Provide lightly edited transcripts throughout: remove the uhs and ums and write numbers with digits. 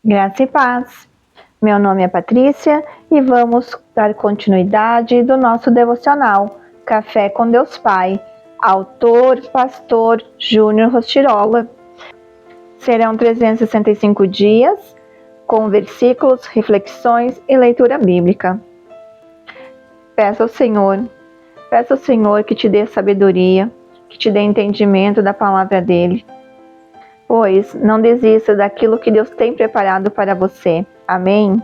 Graça e paz. Meu nome é Patrícia e vamos dar continuidade do nosso devocional Café com Deus Pai, autor Pastor Júnior Rostirola. Serão 365 dias com versículos, reflexões e leitura bíblica. Peça ao Senhor que te dê sabedoria, que te dê entendimento da palavra dele. Pois não desista daquilo que Deus tem preparado para você. Amém?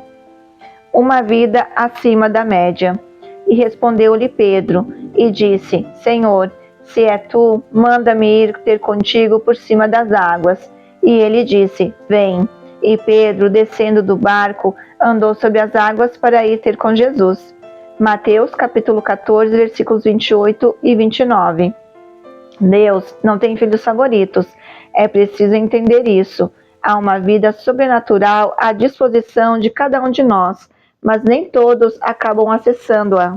Uma vida acima da média. E respondeu-lhe Pedro, e disse: Senhor, se é tu, manda-me ir ter contigo por cima das águas. E ele disse: Vem. E Pedro, descendo do barco, andou sobre as águas para ir ter com Jesus. Mateus capítulo 14, versículos 28 e 29. Deus não tem filhos favoritos. É preciso entender isso. Há uma vida sobrenatural à disposição de cada um de nós, mas nem todos acabam acessando-a.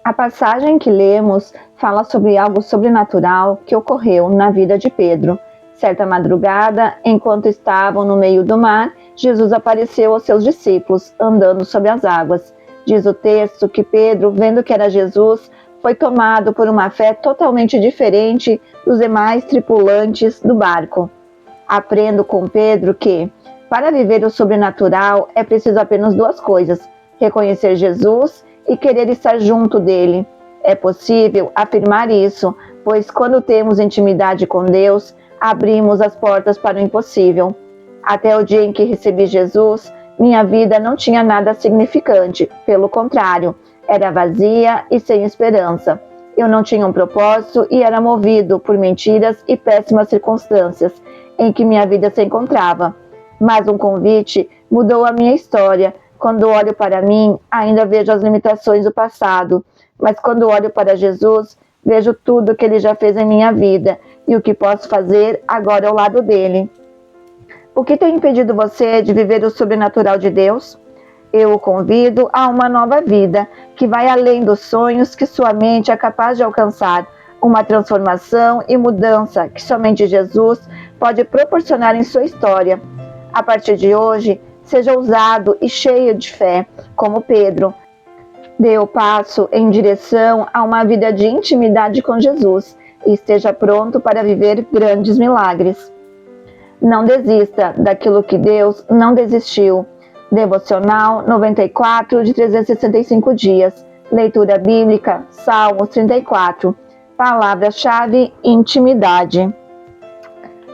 A passagem que lemos fala sobre algo sobrenatural que ocorreu na vida de Pedro. Certa madrugada, enquanto estavam no meio do mar, Jesus apareceu aos seus discípulos, andando sobre as águas. Diz o texto que Pedro, vendo que era Jesus, foi tomado por uma fé totalmente diferente dos demais tripulantes do barco. Aprendo com Pedro que, para viver o sobrenatural, é preciso apenas duas coisas: reconhecer Jesus e querer estar junto dele. É possível afirmar isso, pois quando temos intimidade com Deus, abrimos as portas para o impossível. Até o dia em que recebi Jesus, minha vida não tinha nada significante, pelo contrário, era vazia e sem esperança. Eu não tinha um propósito e era movido por mentiras e péssimas circunstâncias em que minha vida se encontrava. Mas um convite mudou a minha história. Quando olho para mim, ainda vejo as limitações do passado. Mas quando olho para Jesus, vejo tudo que ele já fez em minha vida e o que posso fazer agora ao lado dele. O que tem impedido você de viver o sobrenatural de Deus? Eu o convido a uma nova vida, que vai além dos sonhos que sua mente é capaz de alcançar. Uma transformação e mudança que somente Jesus pode proporcionar em sua história. A partir de hoje, seja ousado e cheio de fé, como Pedro. Dê o passo em direção a uma vida de intimidade com Jesus e esteja pronto para viver grandes milagres. Não desista daquilo que Deus não desistiu. Devocional 94 de 365 dias. Leitura bíblica, Salmos 34. Palavra-chave: intimidade.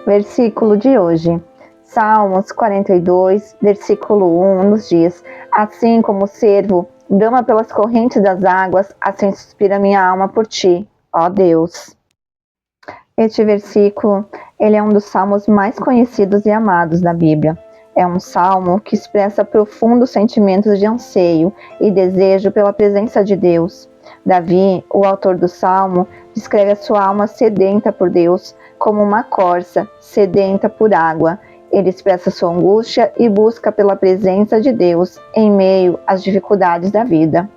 Versículo de hoje. Salmos 42, versículo 1 nos diz: Assim como o cervo brama pelas correntes das águas, assim suspira minha alma por ti, ó Deus. Este versículo, ele é um dos salmos mais conhecidos e amados da Bíblia. É um salmo que expressa profundos sentimentos de anseio e desejo pela presença de Deus. Davi, o autor do salmo, descreve a sua alma sedenta por Deus como uma corça sedenta por água. Ele expressa sua angústia e busca pela presença de Deus em meio às dificuldades da vida.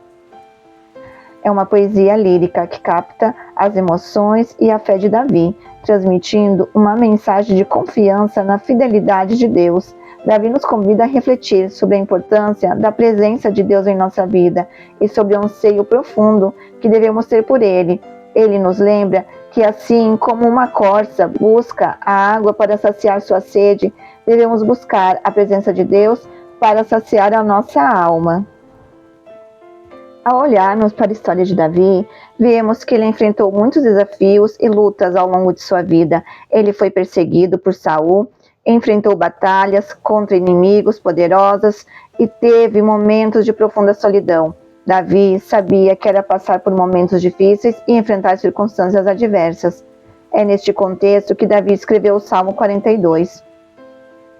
É uma poesia lírica que capta as emoções e a fé de Davi, transmitindo uma mensagem de confiança na fidelidade de Deus. Davi nos convida a refletir sobre a importância da presença de Deus em nossa vida e sobre o anseio profundo que devemos ter por Ele. Ele nos lembra que, assim como uma corça busca a água para saciar sua sede, devemos buscar a presença de Deus para saciar a nossa alma. Ao olharmos para a história de Davi, vemos que ele enfrentou muitos desafios e lutas ao longo de sua vida. Ele foi perseguido por Saul, enfrentou batalhas contra inimigos poderosos e teve momentos de profunda solidão. Davi sabia que era passar por momentos difíceis e enfrentar circunstâncias adversas. É neste contexto que Davi escreveu o Salmo 42.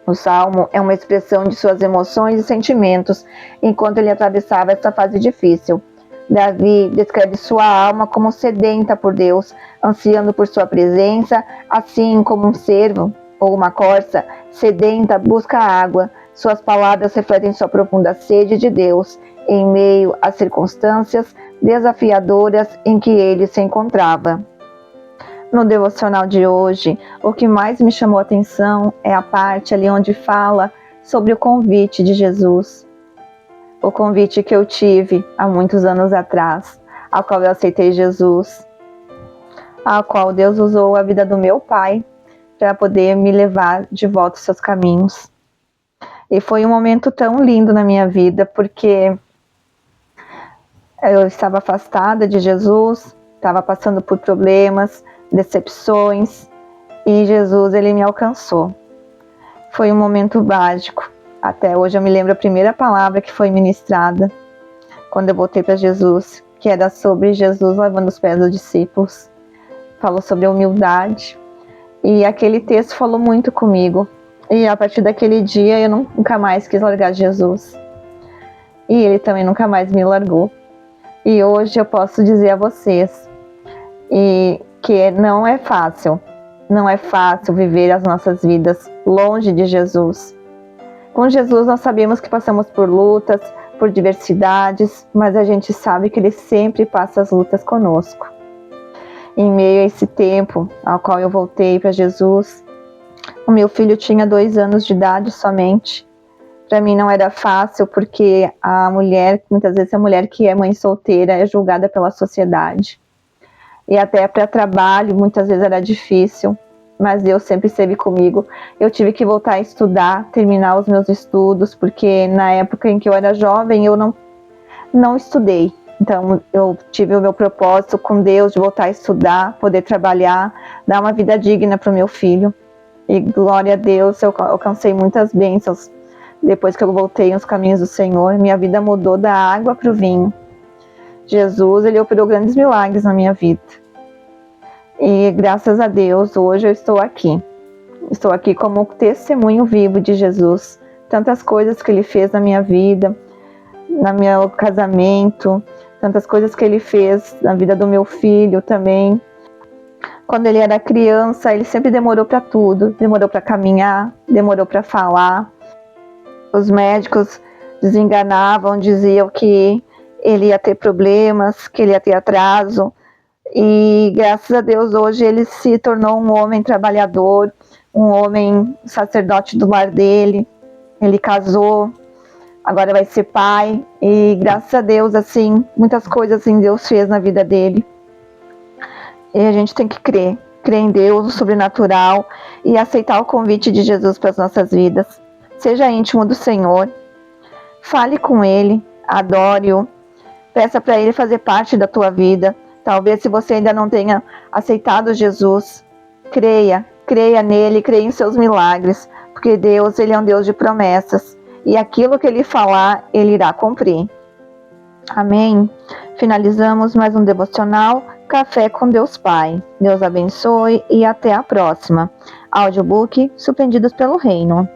O Salmo é uma expressão de suas emoções e sentimentos enquanto ele atravessava essa fase difícil. Davi descreve sua alma como sedenta por Deus, ansiando por sua presença, assim como um cervo ou uma corça sedenta busca água. Suas palavras refletem sua profunda sede de Deus em meio às circunstâncias desafiadoras em que ele se encontrava. No devocional de hoje, o que mais me chamou a atenção é a parte ali onde fala sobre o convite de Jesus. O convite que eu tive há muitos anos atrás, ao qual eu aceitei Jesus, ao qual Deus usou a vida do meu pai para poder me levar de volta aos seus caminhos. E foi um momento tão lindo na minha vida, porque eu estava afastada de Jesus, estava passando por problemas, decepções, e Jesus, ele me alcançou. Foi um momento mágico. Até hoje eu me lembro a primeira palavra que foi ministrada quando eu voltei para Jesus, que era sobre Jesus lavando os pés dos discípulos. Falou sobre a humildade. E aquele texto falou muito comigo. E a partir daquele dia eu nunca mais quis largar Jesus. E ele também nunca mais me largou. E hoje eu posso dizer a vocês que não é fácil. Não é fácil viver as nossas vidas longe de Jesus. Com Jesus nós sabemos que passamos por lutas, por diversidades, mas a gente sabe que Ele sempre passa as lutas conosco. Em meio a esse tempo ao qual eu voltei para Jesus, o meu filho tinha 2 anos de idade somente. Para mim não era fácil, porque muitas vezes a mulher que é mãe solteira é julgada pela sociedade. E até para trabalho muitas vezes era difícil, mas Deus sempre esteve comigo. Eu tive que voltar a estudar, terminar os meus estudos, porque na época em que eu era jovem eu não estudei. Então eu tive o meu propósito com Deus de voltar a estudar, poder trabalhar, dar uma vida digna para o meu filho. E glória a Deus, eu alcancei muitas bênçãos. Depois que eu voltei aos caminhos do Senhor, minha vida mudou da água para o vinho. Jesus, ele operou grandes milagres na minha vida. E graças a Deus, hoje eu estou aqui. Estou aqui como testemunho vivo de Jesus. Tantas coisas que Ele fez na minha vida, no meu casamento, tantas coisas que Ele fez na vida do meu filho também. Quando ele era criança, ele sempre demorou para tudo. Demorou para caminhar, demorou para falar. Os médicos desenganavam, diziam que ele ia ter problemas, que ele ia ter atraso. E graças a Deus hoje ele se tornou um homem trabalhador, um homem sacerdote do lar dele. Ele casou, agora vai ser pai. E graças a Deus, assim, muitas coisas assim Deus fez na vida dele. E a gente tem que crer em Deus, no sobrenatural, e aceitar o convite de Jesus para as nossas vidas. Seja íntimo do Senhor, fale com Ele, adore-o, peça para Ele fazer parte da tua vida. Talvez se você ainda não tenha aceitado Jesus, creia nele, creia em seus milagres, porque Deus, ele é um Deus de promessas, e aquilo que Ele falar, Ele irá cumprir. Amém? Finalizamos mais um devocional Café com Deus Pai. Deus abençoe e até a próxima. Audiobook Surpreendidos pelo Reino.